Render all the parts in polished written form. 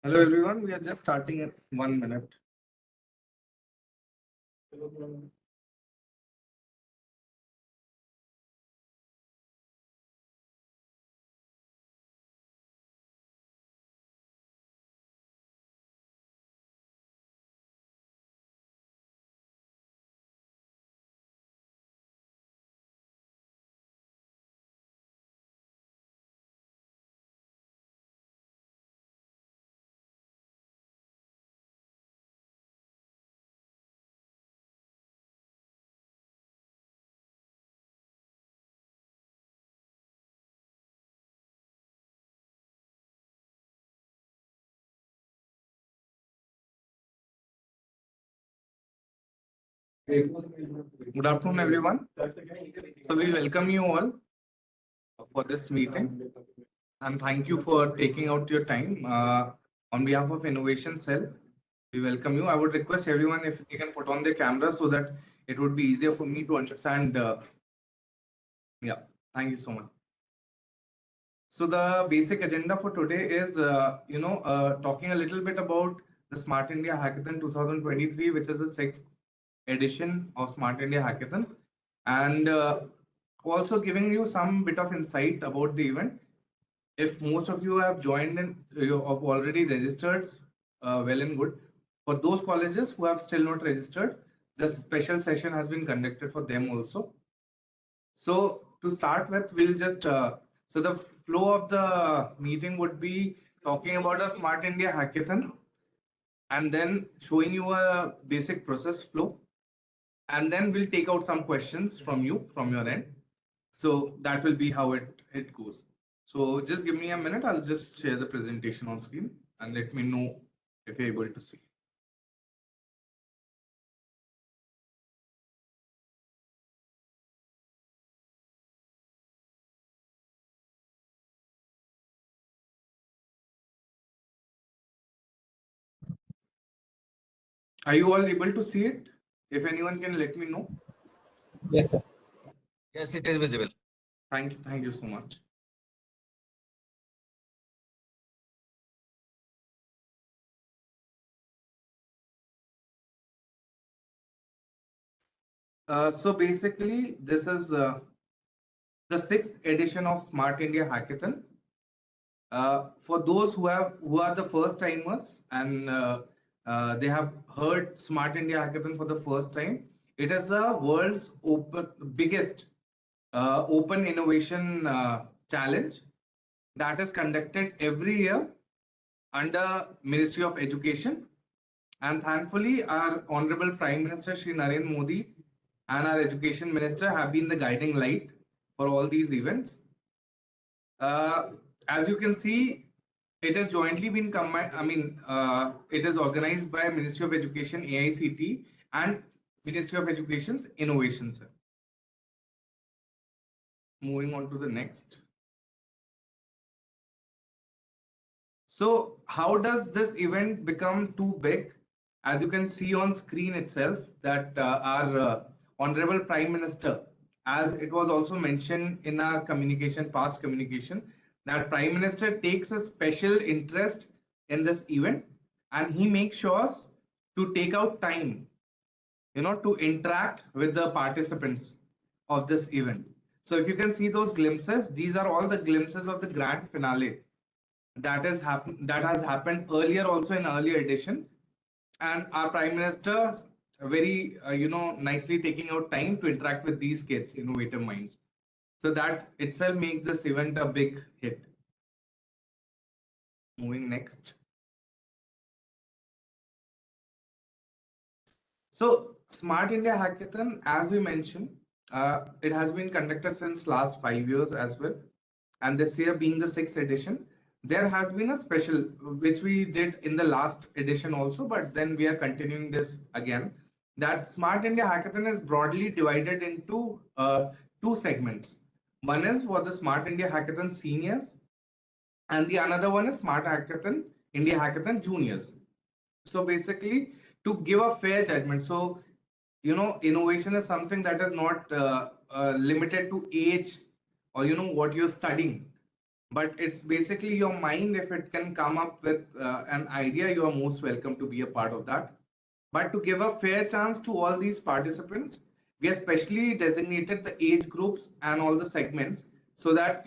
Hello everyone, we are just starting in 1 minute. Good afternoon everyone. So we welcome you all for this meeting and thank you for taking out your time. On behalf of Innovation Cell, we welcome you. I would request everyone if they can put on their camera so that it would be easier for me to understand. Yeah, thank you so much. So the basic agenda for today is, talking a little bit about the Smart India Hackathon 2023, which is the sixth edition of Smart India Hackathon, and also giving you some bit of insight about the event. If most of you have joined and you have already registered, well and good. For those colleges who have still not registered, the special session has been conducted for them also. So to start with, we'll just so the flow of the meeting would be talking about a Smart India Hackathon and then showing you a basic process flow, and then we'll take out some questions from you from your end. So that will be how it goes. So just give me a minute. I'll just share the presentation on screen and let me know if you're able to see. Are you all able to see it? If anyone can let me know. Yes, sir. Yes, it is visible. Thank you so much. So basically, this is the sixth edition of Smart India Hackathon. For those who are the first timers and they have heard Smart India Hackathon for the first time, it is the world's biggest open innovation challenge that is conducted every year under Ministry of Education. And thankfully, our Honorable Prime Minister Shri Narendra Modi and our Education Minister have been the guiding light for all these events. As you can see, it has jointly been combined. It is organized by Ministry of Education, AICT, and Ministry of Education's Innovation Cell. Moving on to the next. So how does this event become too big? As you can see on screen itself, that our Honorable Prime Minister, as it was also mentioned in our communication, past communication, that Prime Minister takes a special interest in this event and he makes sure to take out time, to interact with the participants of this event. So if you can see those glimpses, these are all the glimpses of the grand finale that has happened earlier also in earlier edition, and our Prime Minister very nicely taking out time to interact with these kids, innovative minds. So that itself makes this event a big hit. Moving next. So Smart India Hackathon, as we mentioned, it has been conducted since last 5 years as well, and this year being the sixth edition, there has been a special which we did in the last edition also, but then we are continuing this again. That Smart India Hackathon is broadly divided into two segments. One is for the Smart India Hackathon seniors, and the another one is Smart Hackathon India Hackathon juniors. So basically, to give a fair judgment, so innovation is something that is not limited to age or what you're studying, but it's basically your mind. If it can come up with an idea, you are most welcome to be a part of that. But to give a fair chance to all these participants, we have specially designated the age groups and all the segments, so that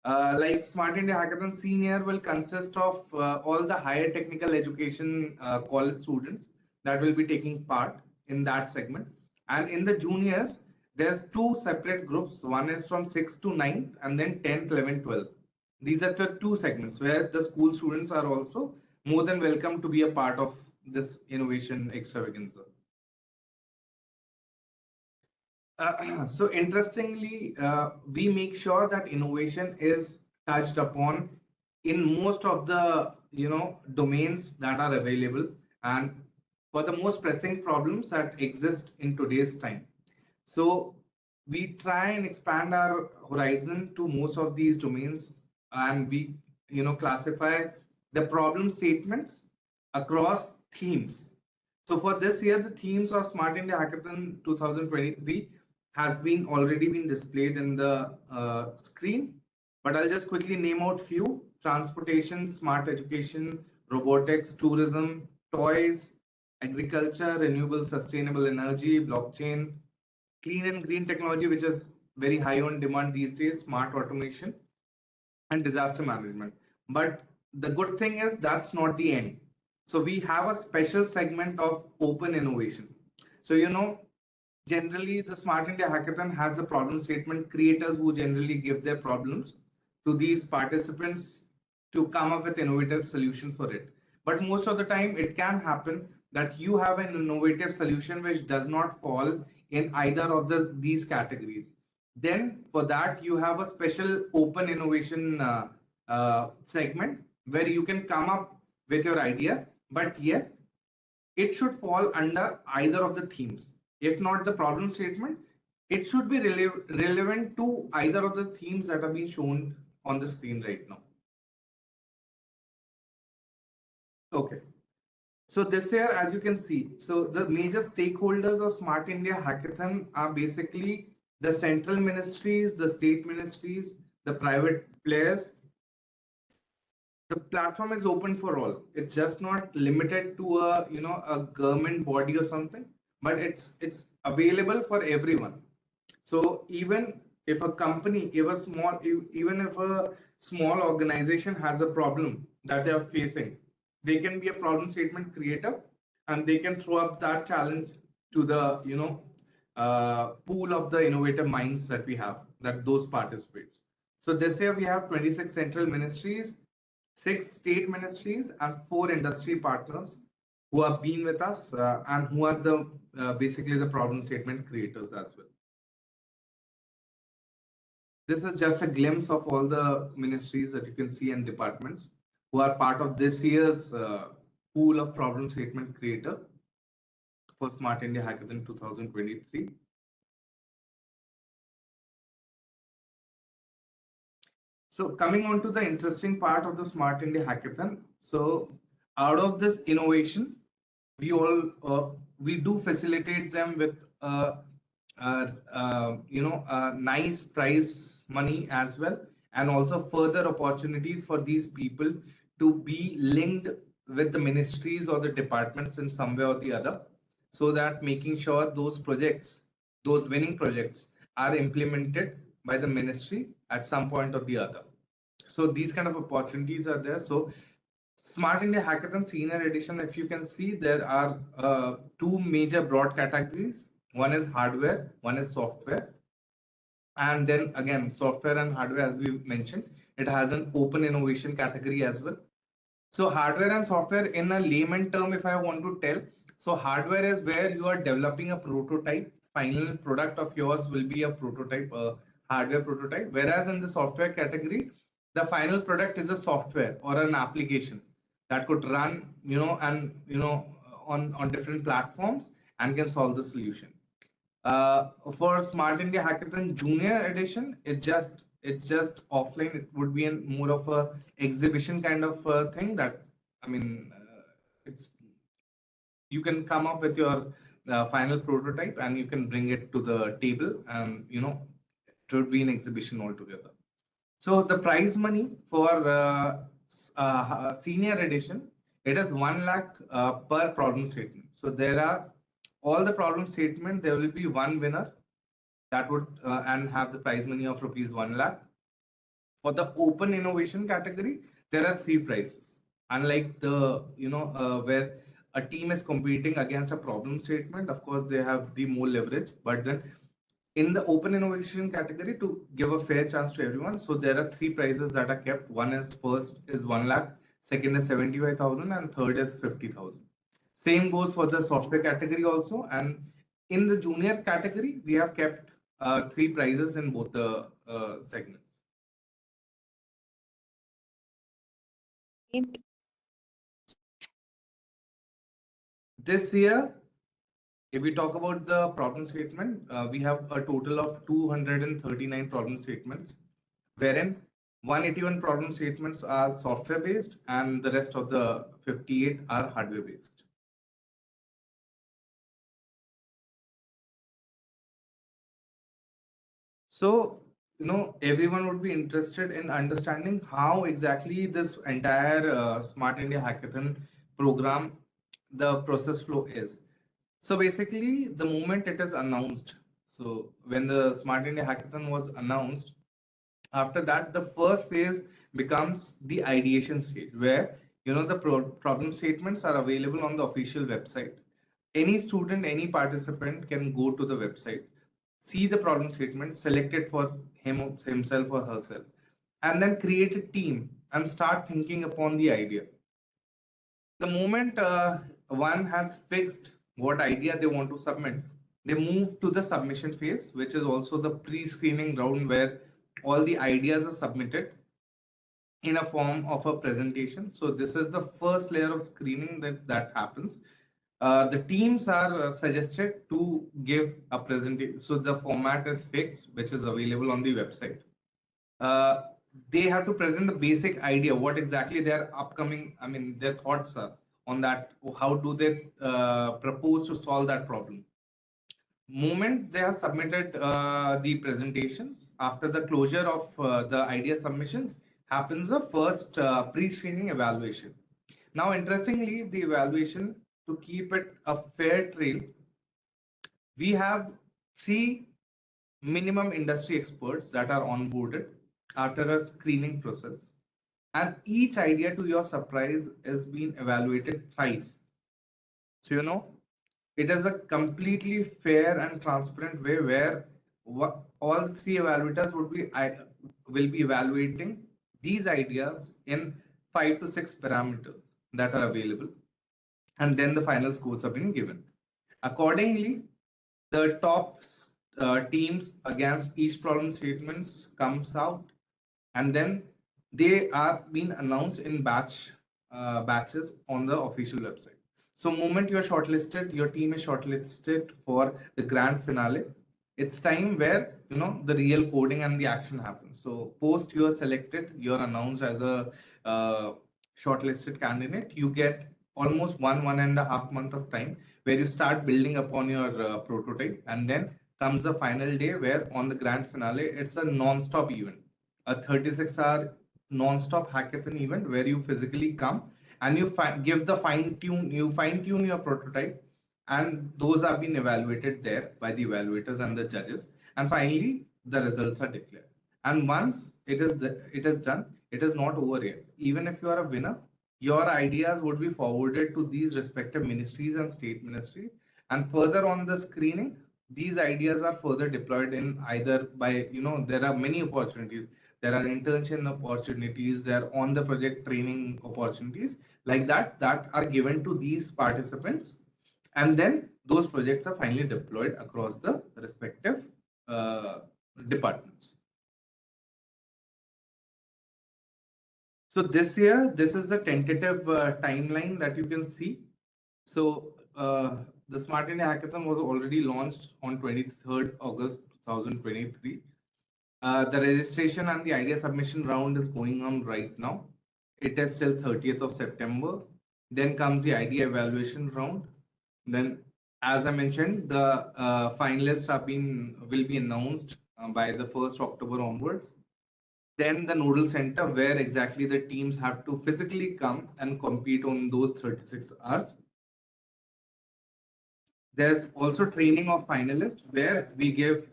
like Smart India Hackathon Senior will consist of all the higher technical education college students that will be taking part in that segment. And in the juniors, there's two separate groups. One is from 6th to 9th, and then 10th, 11th, 12th. These are the two segments where the school students are also more than welcome to be a part of this innovation extravaganza. So interestingly, we make sure that innovation is touched upon in most of the domains that are available, and for the most pressing problems that exist in today's time. So we try and expand our horizon to most of these domains, and we classify the problem statements across themes. So for this year, the themes of Smart India Hackathon 2023 has been already been displayed in the screen, but I'll just quickly name out few: transportation, smart education, robotics, tourism, toys, agriculture, renewable sustainable energy, blockchain, clean and green technology, which is very high on demand these days, smart automation, and disaster management. But the good thing is that's not the end. So we have a special segment of open innovation. So generally the Smart India Hackathon has a problem statement creators who generally give their problems to these participants to come up with innovative solutions for it. But most of the time it can happen that you have an innovative solution which does not fall in either of these categories. Then for that you have a special open innovation segment where you can come up with your ideas. But yes, it should fall under either of the themes. If not the problem statement, it should be relevant to either of the themes that are being shown on the screen right now. Okay. So this year, as you can see, so the major stakeholders of Smart India Hackathon are basically the central ministries, the state ministries, the private players. The platform is open for all. It's just not limited to a government body or something, but it's available for everyone. So even if a company, even if a small organization has a problem that they are facing, they can be a problem statement creator, and they can throw up that challenge to the pool of the innovative minds that we have, that those participates. So this year we have 26 central ministries, 6 state ministries, and 4 industry partners who have been with us and who are the basically the problem statement creators as well. This is just a glimpse of all the ministries that you can see and departments who are part of this year's pool of problem statement creator for Smart India Hackathon 2023. So coming on to the interesting part of the Smart India Hackathon. So out of this innovation, we do facilitate them with nice prize money as well, and also further opportunities for these people to be linked with the ministries or the departments in some way or the other, so that making sure those projects, those winning projects, are implemented by the ministry at some point or the other. So these kind of opportunities are there. So Smart India Hackathon Senior Edition, if you can see, there are 2 major broad categories. One is hardware, one is software. And then again, software and hardware, as we mentioned, it has an open innovation category as well. So hardware and software, in a layman term, if I want to tell, so hardware is where you are developing a prototype. Final product of yours will be a prototype, a hardware prototype. Whereas in the software category, the final product is a software or an application that could run, on different platforms and can solve the solution. For Smart India Hackathon Junior Edition, it's just offline. It would be more of a exhibition kind of thing. That it's you can come up with your final prototype and you can bring it to the table, and it would be an exhibition altogether. So the prize money for senior edition, it is 1 lakh per problem statement. So there are all the problem statement, there will be one winner that would and have the prize money of rupees 1 lakh. For the open innovation category, there are three prizes. Unlike the, where a team is competing against a problem statement, of course, they have the more leverage. But then in the open innovation category, to give a fair chance to everyone, so there are three prizes that are kept. One is first is 1 lakh, second is 75,000, and third is 50,000. Same goes for the software category also. And in the junior category, we have kept three prizes in both the segments. This year, if we talk about the problem statement, we have a total of 239 problem statements, wherein 181 problem statements are software based and the rest of the 58 are hardware based. So, everyone would be interested in understanding how exactly this entire Smart India Hackathon program, the process flow is. So basically, the moment it is announced, so when the Smart India Hackathon was announced, after that, the first phase becomes the ideation stage, where the problem statements are available on the official website. Any student, any participant can go to the website, see the problem statement, select it for himself or herself, and then create a team and start thinking upon the idea. The moment one has fixed what idea they want to submit, they move to the submission phase, which is also the pre-screening round where all the ideas are submitted in a form of a presentation. So this is the first layer of screening that happens. The teams are suggested to give a presentation. So the format is fixed, which is available on the website. They have to present the basic idea, what exactly their their thoughts are on that. How do they propose to solve that problem? Moment they have submitted the presentations, after the closure of the idea submission, happens the first pre-screening evaluation. Now, interestingly, the evaluation, to keep it a fair trail, we have three minimum industry experts that are onboarded after a screening process. And each idea, to your surprise, is being evaluated thrice. So, it is a completely fair and transparent way where all the three evaluators will be evaluating these ideas in 5 to 6 parameters that are available, and then the final scores have been given. Accordingly, the top teams against each problem statements comes out, and then they are being announced in batches on the official website. So moment you are shortlisted, your team is shortlisted for the grand finale, it's time where the real coding and the action happens. So post you are selected, you're announced as a shortlisted candidate, you get almost 1.5 month of time where you start building upon your prototype, and then comes the final day where on the grand finale it's a non-stop event, a 36-hour non-stop hackathon event where you physically come and you give the fine tune your prototype, and those have been evaluated there by the evaluators and the judges, and finally the results are declared. And once it is done, it is not over yet. Even if you are a winner, your ideas would be forwarded to these respective ministries and state ministries, and further on the screening, these ideas are further deployed in either by, there are many opportunities. There are internship opportunities, there are on the project training opportunities like that are given to these participants, and then those projects are finally deployed across the respective departments. So this year, this is the tentative timeline that you can see. So the Smart India Hackathon was already launched on 23rd August 2023. The registration and the idea submission round is going on right now. It is till 30th of September. Then comes the idea evaluation round. Then, as I mentioned, the finalists will be announced by the 1st October onwards. Then the nodal center where exactly the teams have to physically come and compete on those 36 hours. There's also training of finalists where we give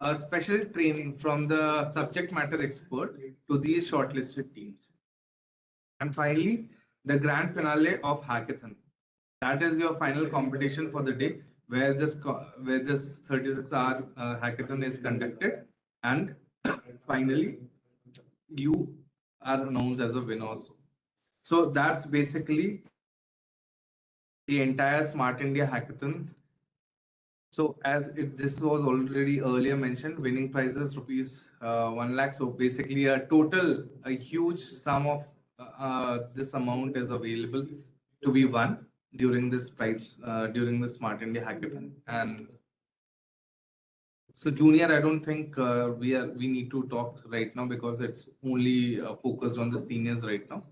a special training from the subject matter expert to these shortlisted teams. And finally, the grand finale of Hackathon. That is your final competition for the day, where this 36-hour hackathon is conducted, and finally you are announced as a winner also. So that's basically the entire Smart India Hackathon. So as this was already earlier mentioned, winning prizes rupees 1 lakh. So basically a huge sum of this amount is available to be won during this during the Smart India Hackathon. And so Junior, I don't think we need to talk right now because it's only focused on the seniors right now.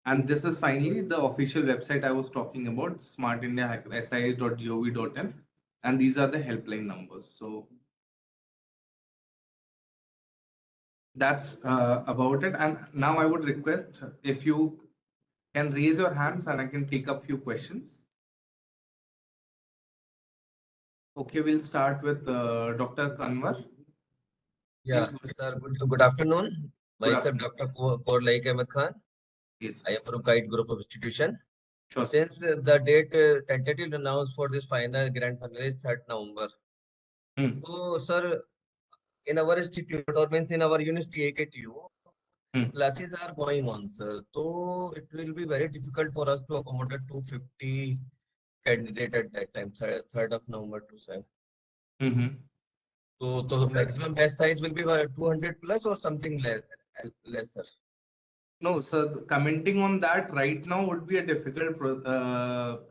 And this is finally the official website I was talking about, Smart India Hacker, SIH.gov.in. And these are the helpline numbers. So that's about it. And now I would request if you can raise your hands and I can take up few questions. Okay, we'll start with Dr. Kanwar. Yeah, Please. sir. Good afternoon. Myself, afternoon. Dr. Korlaik Ahmed Khan. Yes, I am from Kite Group of Institution. sure. Since the date tentatively announced for this final grand final is 3rd November. So, sir, in our institute or means in our university AKTU, classes are going on, sir. So it will be very difficult for us to accommodate 250 candidate at that time, 3rd of November to 7th. So the maximum batch size will be 200 plus or something lesser. No, so commenting on that right now would be a difficult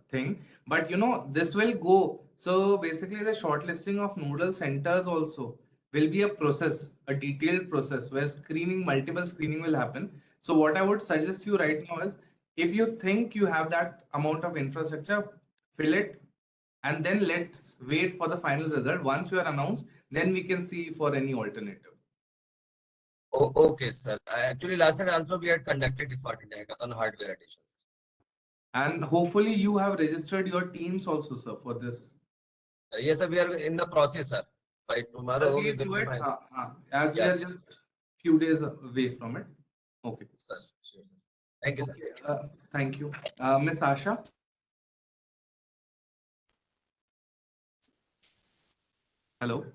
thing. But this will go. So basically, the shortlisting of nodal centers also will be a process, a detailed process where multiple screening will happen. So what I would suggest you right now is, if you think you have that amount of infrastructure, fill it, and then let's wait for the final result. Once you are announced, then we can see for any alternative. Oh, okay, sir. Actually, last year also we had conducted Smart India Hackathon hardware additions. And hopefully you have registered your teams also, sir, for this. Yes, sir, we are in the process, sir. By tomorrow, we Please will do be it fine. as we are Yes, just few days away from it. Okay. sir. Sure, sir. Thank you, sir. Okay. Thank you. Miss Asha. Hello.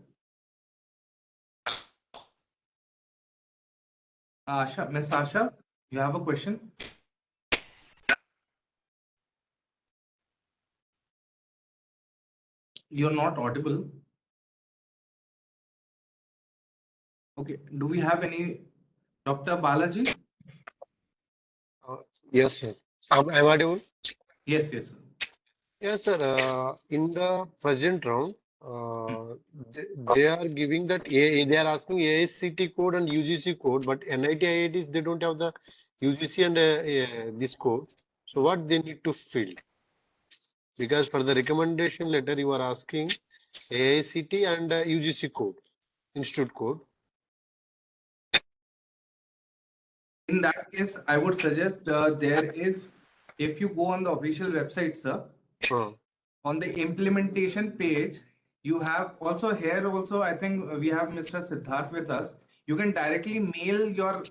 Asha, Miss Asha, you have a question? You're not audible. Okay. Do we have any Dr. Balaji? Yes, sir. Am I audible? Yes, yes, sir. Yes, sir. In the present round, they are giving that they are asking ASCT code and UGC code, but NIT IITs they don't have the UGC and this code. So what they need to fill? Because for the recommendation letter you are asking AICT and UGC code, institute code. In that case, I would suggest if you go on the official website, sir, on the implementation page, you have also here also, I think we have Mr. Siddharth with us. You can directly mail your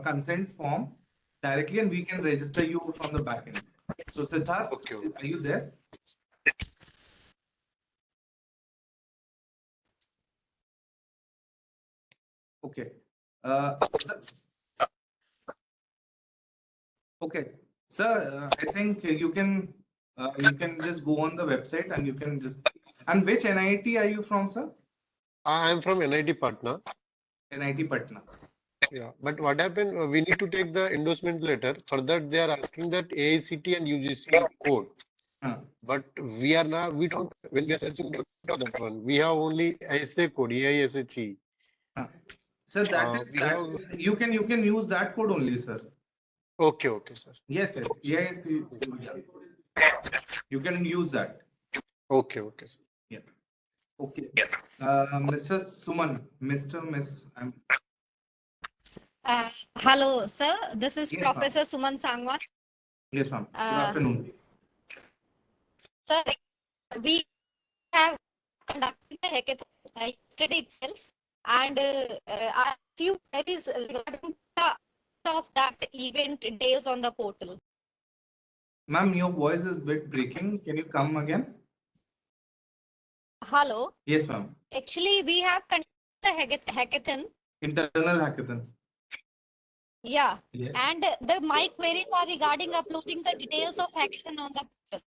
consent form directly and we can register you from the backend. So Siddharth, Okay. are you there? Okay. Okay, sir, I think you can just go on the website and you can just. And which NIT are you from, sir? I am from NIT Patna. NIT Patna. Yeah, but what happened? We need to take the endorsement letter. For that, they are asking that AICT and UGC code. But we are now, we don't, when we are searching, we don't have that one. We have only ISA code, AISHE. Sir, you can use that code only, sir. Okay, okay, sir. Yes, yes. Yeah. You can use that. Okay, okay, sir. Yeah. Okay. Mr. Suman, Mr. Miss, Hello, sir. This is yes, ma'am. Professor Suman Sangwan. Yes, ma'am. Good Uh, afternoon. Sir, we have conducted the hackathon yesterday itself, and a few queries regarding the of that event details on the portal. Ma'am, your voice is a bit breaking. Can you come again? Hello. Yes, ma'am. Actually, we have conducted the hackathon. Internal hackathon. Yeah. Yes. And my queries are regarding uploading the details of hackathon on the portal.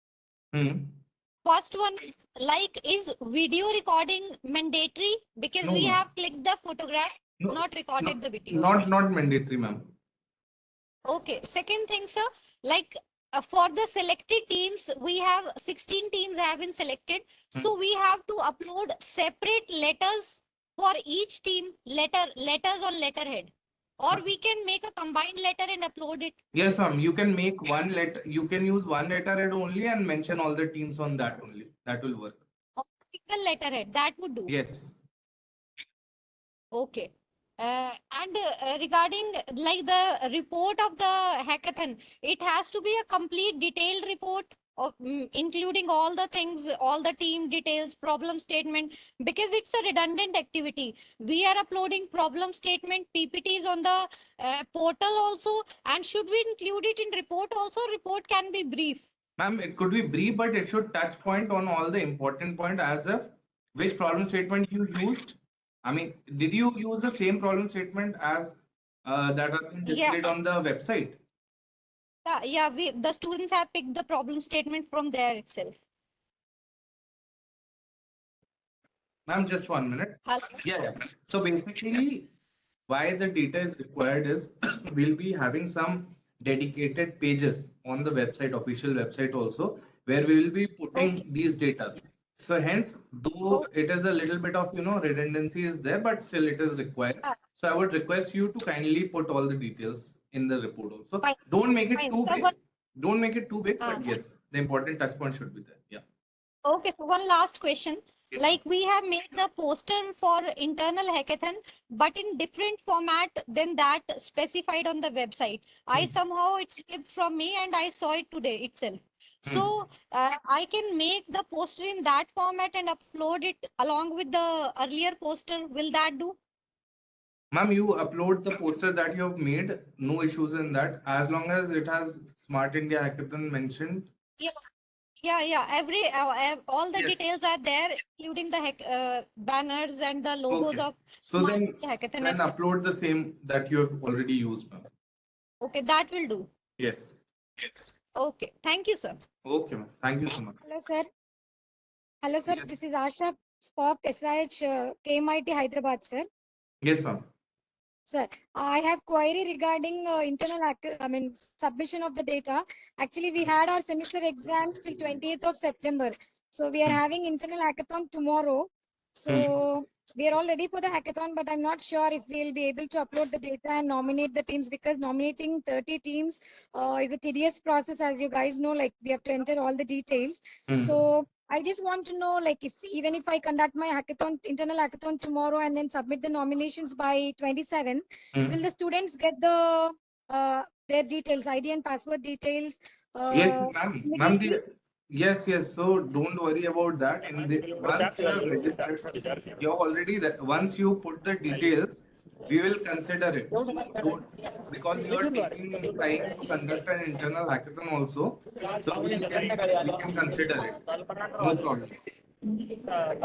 Hmm. First one is is video recording mandatory? Because No, we ma'am. have clicked the photograph, No, not recorded the video. not mandatory, ma'am. Okay. Second thing, sir, for the selected teams, we have 16 teams have been selected. So we have to upload separate letters for each team, letters on letterhead. Or we can make a combined letter and upload it. Yes, ma'am. You can make one letter. You can use one letterhead only and mention all the teams on that only. That will work. Single letterhead, that would do. Yes. Okay. And regarding like the report of the hackathon, it has to be a complete detailed report of, including all the things, all the team details, problem statement, because it's a redundant activity. We are uploading problem statement, PPTs on the portal also, and should we include it in report also? Report can be brief. Ma'am, it could be brief, but it should touch point on all the important point as if which problem statement you used. I mean, did you use the same problem statement as that are being displayed on the website? Yeah, the students have picked the problem statement from there itself. Ma'am, just 1 minute. Hello? Yeah. So basically, why the data is required is we'll be having some dedicated pages on the website, official website also, where we will be putting these data. So hence, though it is a little bit of redundancy is there, but still it is required. So I would request you to kindly put all the details in the report also. Fine. Don't make it Fine. too So big. Don't make it too big, but yes, the important touch point should be there. Yeah. Okay, so one last question. Yes, Like we have made the poster for internal hackathon, but in different format than that specified on the website. I somehow it slipped from me and I saw it today itself. So I can make the poster in that format and upload it along with the earlier poster. Will that do? Ma'am, you upload the poster that you have made, no issues in that, as long as it has Smart India Hackathon mentioned. Yeah. All the Yes. details are there, including the banners and the logos Okay. of So Smart then, India Hackathon. then upload the same that you have already used, ma'am. Okay, that will do. Yes. Yes. Okay, thank you, sir. Okay, ma'am. Thank you so much. Hello, sir. Hello, sir. Yes. This is Asha, SPOC, SIH, KMIT, Hyderabad, sir. Yes, ma'am. Sir, I have query regarding submission of the data. Actually, we had our semester exams till 20th of September. So we are having internal hackathon tomorrow. So we are all ready for the hackathon, but I'm not sure if we'll be able to upload the data and nominate the teams, because nominating 30 teams is a tedious process, as you guys know. Like, we have to enter all the details. So I just want to know, like, even if I conduct my hackathon, internal hackathon tomorrow and then submit the nominations by 27, will the students get the their details, ID and password details? Yes, ma'am. Ma'am, Immediately? yes. So don't worry about that. Once you have registered, you have already once you put the details, we will consider it. So don't, because you are taking time to conduct an internal hackathon also, so we can consider it. No problem. Sir,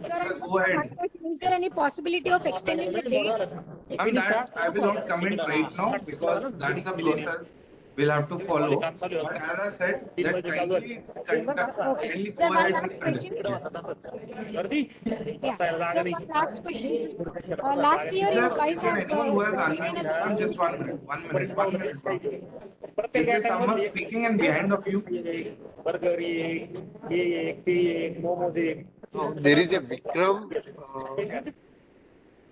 Sir, just go ahead. one question. Is there any possibility of extending the dates? Ma'am, that I will not comment right now because that's a process we'll have to follow. But as I said, that kindly Okay. go Sir, one ahead last with question. Yes. Yeah. Sir, one last question. Last year, you Sir, guys is there have anyone who has given unmuted? us. Ma'am, just 1 minute. 1 minute. 1 minute, ma'am. Is there someone speaking in behind of you? No, there is a Vikram.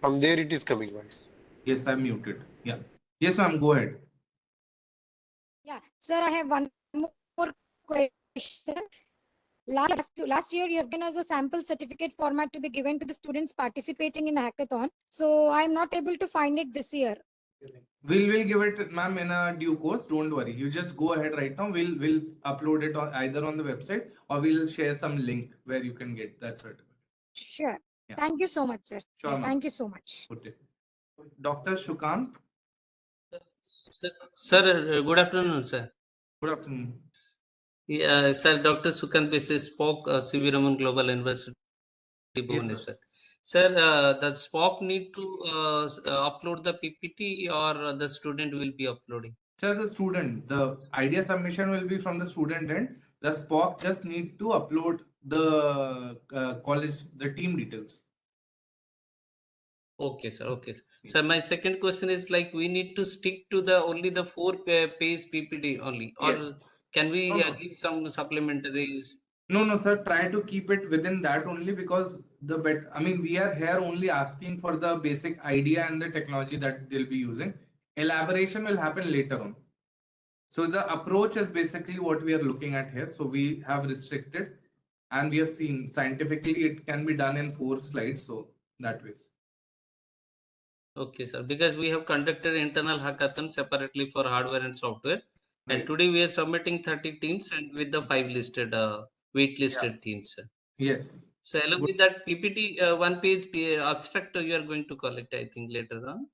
From there it is coming, voice. Yes, I'm muted. Yeah. Yes, ma'am, go ahead. Yeah. Sir, I have one more question. last year you have given us a sample certificate format to be given to the students participating in the hackathon. So I'm not able to find it this year. We'll give it, ma'am, in a due course. Don't worry. You just go ahead right now. We'll upload it on either on the website or we'll share some link where you can get that certificate. Sure. Yeah. Thank you so much, sir. Sure, ma'am. Thank you so much. Okay. Dr. Shukant. Sir, good afternoon, sir. Good afternoon. Yeah, sir, Dr. Sukant spoke CV Raman Global University, Bhubaneswar. Sir, the SPOC need to upload the PPT or the student will be uploading? Sir, the student, the idea submission will be from the student end. The SPOC just need to upload the college, the team details. Okay, sir. Okay, sir. Sir, my second question is like we need to stick to the only the 4 page PPT only, or can we give some supplementaries? No, sir. Try to keep it within that only because we are here only asking for the basic idea and the technology that they'll be using. Elaboration will happen later on. So the approach is basically what we are looking at here. So we have restricted and we have seen scientifically it can be done in 4 slides. So that way. Okay, sir. Because we have conducted internal hackathon separately for hardware and software. And today we are submitting 30 teams and with the 5 listed, waitlisted teams. Sir. Yes. So along with that PPT, 1 page abstract you are going to collect, I think, later on.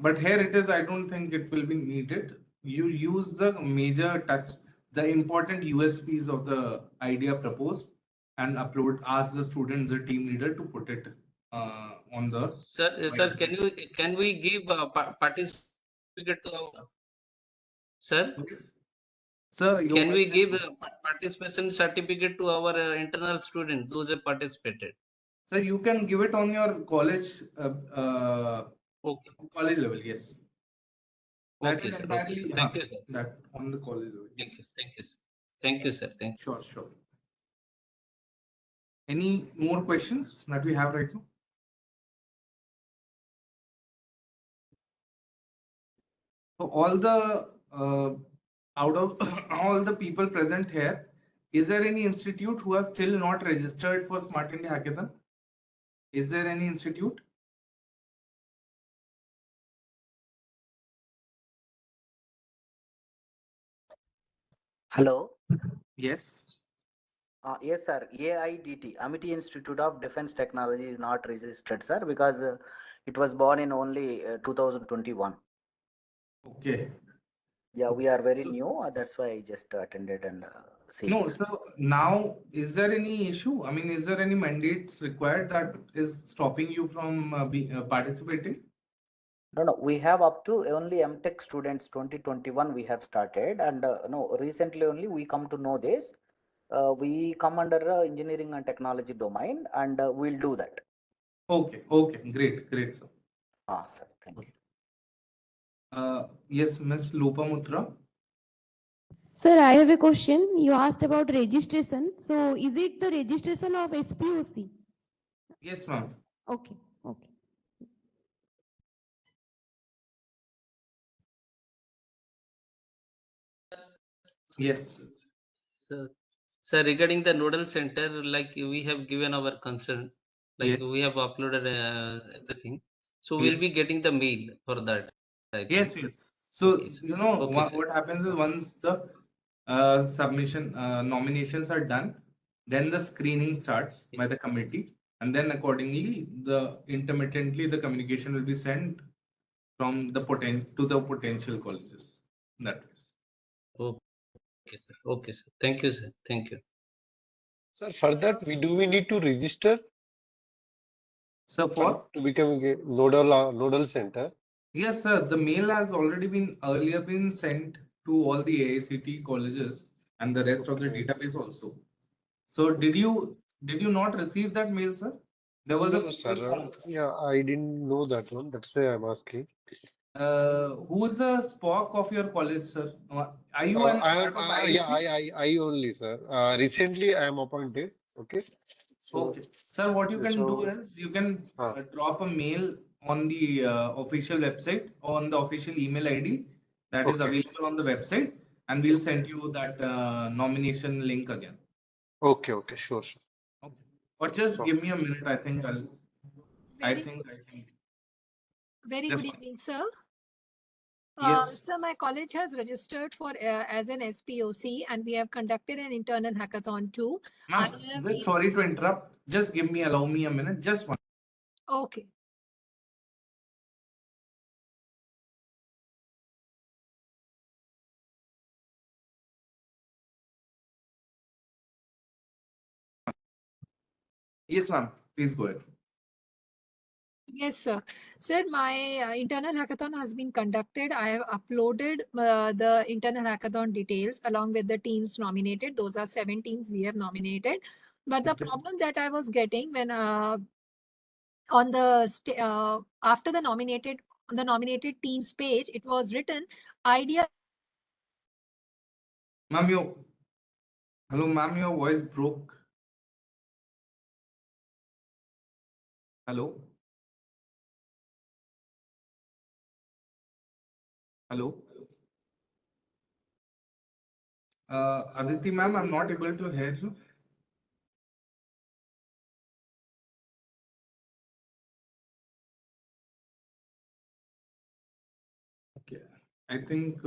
But here it is, I don't think it will be needed. You use the major the important USPs of the idea proposed and upload, ask the students, the team leader to put it on the. Sir, can we give participate to our, sir? Sir, can we give a participation certificate to our internal student, those who participated? Sir, you can give it on your college okay. College level, yes. Okay, sir. Okay, sir. Thank you, sir. That on the college level. Thank you. Thank you, sir. Thank you, sir. Thank you. Sure. Any more questions that we have right now? So all the out of all the people present here, is there any institute who are still not registered for Smart India Hackathon? Is there any institute? Hello. Yes. Yes, sir. AIDT, Amity Institute of Defense Technology, is not registered, sir, because it was born in only 2021. Okay. Yeah, we are very new. That's why I just attended and seen. No, so now is there any issue? I mean, is there any mandates required that is stopping you from participating? No, we have up to only MTech students 2021 we have started, and no, recently only we come to know this. We come under engineering and technology domain, and we'll do that. Okay, great, sir. Sir, thank you. Yes, Miss Lopamutra. Sir, I have a question. You asked about registration. So, is it the registration of SPOC? Yes, ma'am. Okay. Yes. Sir, regarding the nodal center, like we have given our concern, like we have uploaded everything. So we'll be getting the mail for that. Yes. So what happens is once the submission nominations are done, then the screening starts by the committee, and then accordingly intermittently the communication will be sent from the potential colleges. That is. Okay, sir. Okay, sir. Thank you, sir. Thank you. Sir, for that, we need to register. So for to become a nodal center. Yes, sir. The mail has already been earlier been sent to all the AICT colleges and the rest of the database also. So did you not receive that mail, sir? There was Yeah, I didn't know that one. That's why I'm asking. Who's the SPOC of your college, sir? Are you I only, sir. Recently I am appointed. Okay. So, okay. Sir, what you can do is you can drop a mail on the official website on the official email ID that is available on the website, and we'll send you that nomination link again. Okay, okay, sure, sure. Okay. Or just Sure. give me a minute. I think I Very, think very Just good one. evening, sir. Yes. Sir, my college has registered for as an SPOC, and we have conducted an internal hackathon too. I Ma'am, am just sorry to interrupt. Just allow me a minute. Just one. okay. Yes, ma'am. Please go ahead. Yes, sir. Sir, my internal hackathon has been conducted. I have uploaded the internal hackathon details along with the teams nominated. Those are 7 teams we have nominated. But the Okay. problem that I was getting when on the after the nominated teams page, it was written idea. Ma'am, hello, ma'am, your voice broke. Hello. Hello. Aditi, ma'am, I'm not able to hear you. Okay. I think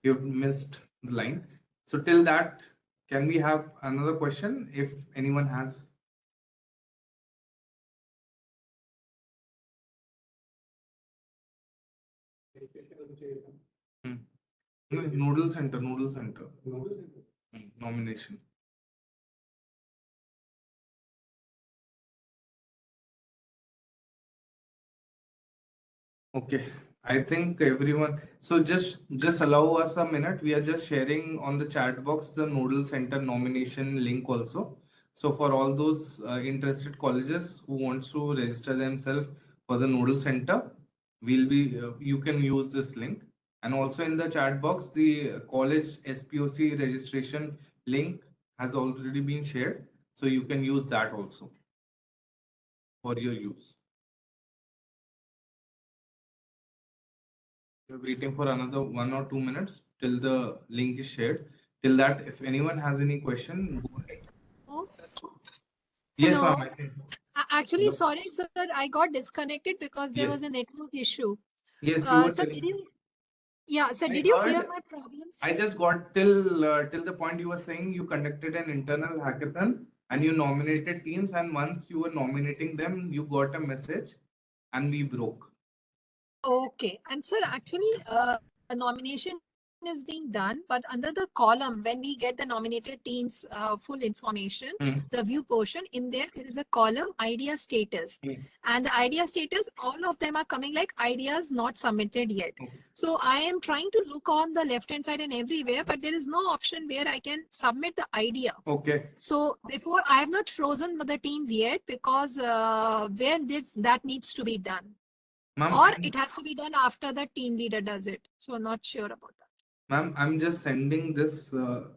you've missed the line. So till that, can we have another question if anyone has? Hmm. Noodle Center. Nomination. Okay, I think everyone. So just allow us a minute. We are just sharing on the chat box the Noodle Center nomination link also. So for all those interested colleges who wants to register themselves for the Noodle Center, you can use this link. And also in the chat box, the college SPOC registration link has already been shared. So you can use that also for your use. We're waiting for another 1 or 2 minutes till the link is shared. Till that, if anyone has any question, go ahead. Oh, Yes, hello. ma'am. I think. Actually, Hello. sorry, sir, I got disconnected because there Yes. was a network issue. Yes, you were Sir, telling. did you? Yeah, sir, I did you hear heard. my problems? I just got till the point you were saying you conducted an internal hackathon and you nominated teams, and once you were nominating them, you got a message, and we broke. Okay, and sir, actually, a nomination is being done, but under the column, when we get the nominated teams full information, the view portion, in there is a column idea status. And the idea status, all of them are coming like ideas not submitted yet. Okay. So I am trying to look on the left-hand side and everywhere, but there is no option where I can submit the idea. Okay. So therefore, I have not frozen the teams yet because where that needs to be done. Or it has to be done after the team leader does it. So I'm not sure about that. Ma'am, I'm just sending this,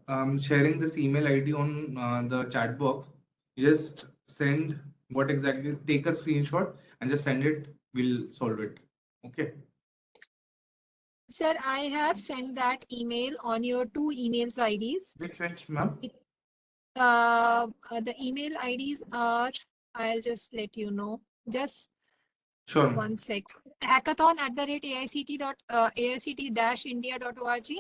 I'm sharing this email ID on the chat box. Just send what exactly, take a screenshot and just send it. We'll solve it. Okay. Sir, I have sent that email on your 2 emails IDs. Which, ma'am? The email IDs are, I'll just let you know. Just Sure. one sec. hackathon@aict-india.org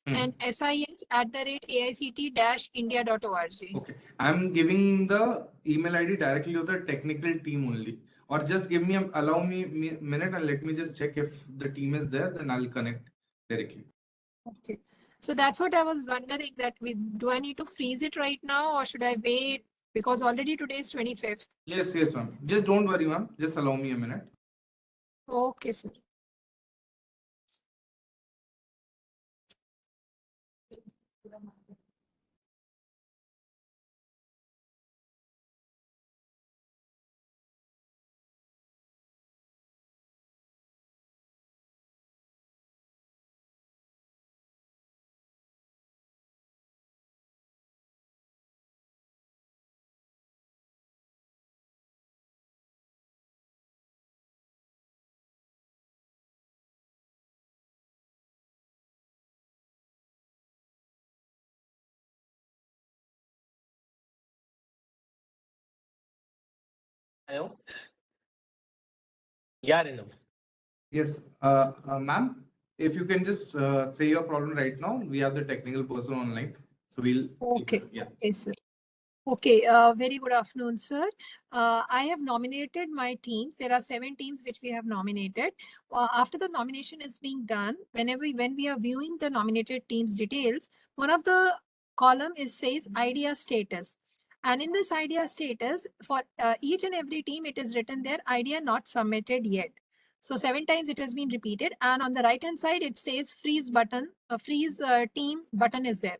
and SIH@aict-india.org. Okay. I'm giving the email ID directly to the technical team only. Or just allow me a minute and let me just check if the team is there, then I'll connect directly. Okay. So that's what I was wondering that do I need to freeze it right now or should I wait? Because already today is 25th. Yes, ma'am. Just don't worry, ma'am. Just allow me a minute. Okay, sir. Hello. Yeah, Renu. Yes, ma'am, if you can just say your problem right now, we have the technical person online, so we'll. Okay. Yeah. Okay, sir. Okay, very good afternoon, sir. I have nominated my teams. There are 7 teams which we have nominated. After the nomination is being done, when we are viewing the nominated teams details, one of the column says idea status. And in this idea status, for each and every team, it is written there, idea not submitted yet. So 7 times it has been repeated. And on the right hand side, it says freeze button, freeze team button is there.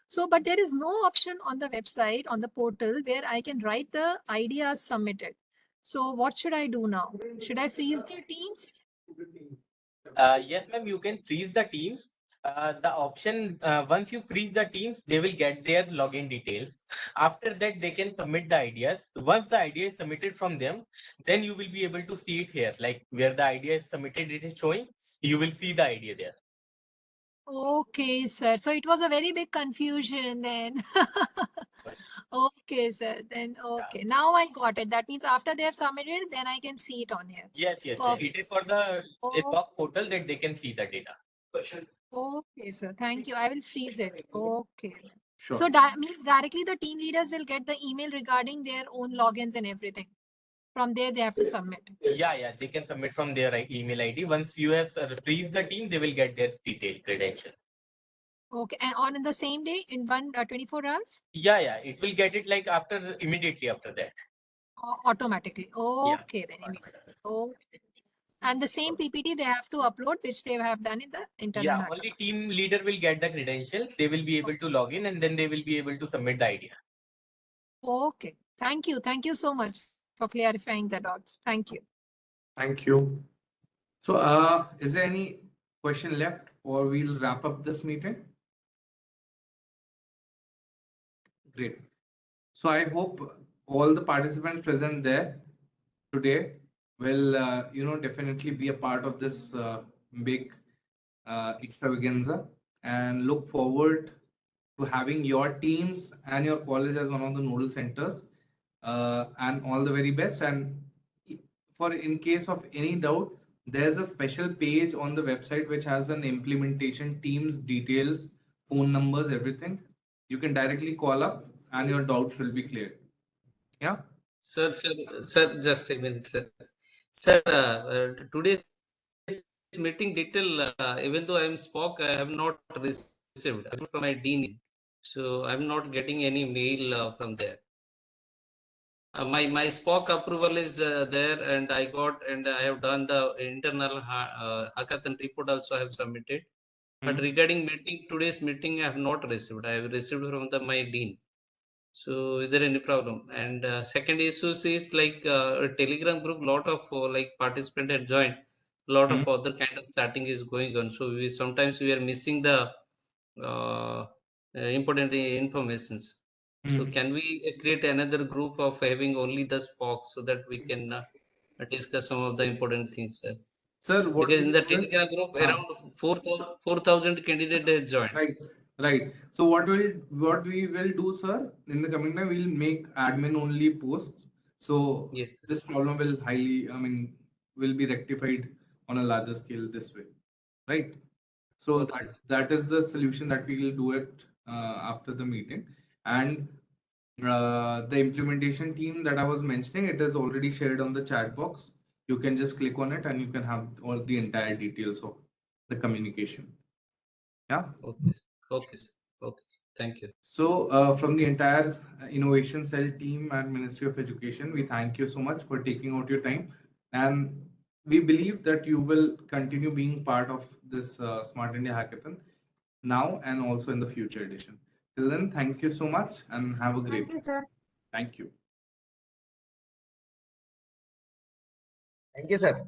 So, but there is no option on the website, on the portal, where I can write the ideas submitted. So what should I do now? Should I freeze the teams? Yes, ma'am, you can freeze the teams. The option, once you freeze the teams, they will get their login details. After that, they can submit the ideas. Once the idea is submitted from them, then you will be able to see it here, like where the idea is submitted, it is showing. You will see the idea there. Okay, sir. So it was a very big confusion then. Okay, sir. Then, okay. Now I got it. That means after they have submitted, then I can see it on here. Yes, yes, yes. Perfect. It is for the Oh, SPOC portal that they can see the data. okay, sir. Thank you. I will freeze it. Okay. Sure. So that means directly the team leaders will get the email regarding their own logins and everything. From there, they have to submit. Yeah, they can submit from their email ID. Once you have freeze the team, they will get their detailed credentials. Okay, and on in the same day in 24 hours? Yeah, it will get it like immediately after that. Automatically. Okay, then immediately. Okay. And the same PPT they have to upload, which they have done in the internal. Yeah, only team leader will get the credentials. They will be able to log in and then they will be able to submit the idea. Okay. Thank you. Thank you so much for clarifying the dots. Thank you. Thank you. So, is there any question left, or we'll wrap up this meeting? Great. So I hope all the participants present there today will, definitely be a part of this big extravaganza, and look forward to having your teams and your college as one of the nodal centers. And all the very best. And for in case of any doubt, there's a special page on the website which has an implementation teams details, phone numbers, everything. You can directly call up and your doubts will be cleared. Yeah. Sir, just a minute, sir. Sir, today's meeting detail, even though I am SPOC, I have not received from my dean. So I'm not getting any mail from there. My SPOC approval is there, and I have done the internal hackathon report also I have submitted. But regarding today's meeting, I have not received. I have received from my dean. So is there any problem? And second issue is like a Telegram group, lot of like participant had joined, lot of other kind of chatting is going on. So sometimes we are missing the important informations. So can we create another group of having only the SPOCs so that we can discuss some of the important things, sir? Sir, what Because in the do is- Telegram group, around 4,000 candidates have joined. Right. So what we will do, sir, in the coming time, we'll make admin only posts. So Yes. this problem will be rectified on a larger scale this way. Right. So Okay. that is the solution that we will do it after the meeting. And the implementation team that I was mentioning, it is already shared on the chat box. You can just click on it and you can have all the entire details of the communication. Yeah. Okay. Okay. Okay. Thank you. So from the entire Innovation Cell team and Ministry of Education, we thank you so much for taking out your time. And we believe that you will continue being part of this Smart India Hackathon now and also in the future edition. Till then, thank you so much and have a great day. Thank you, sir. Thank you. Thank you, sir.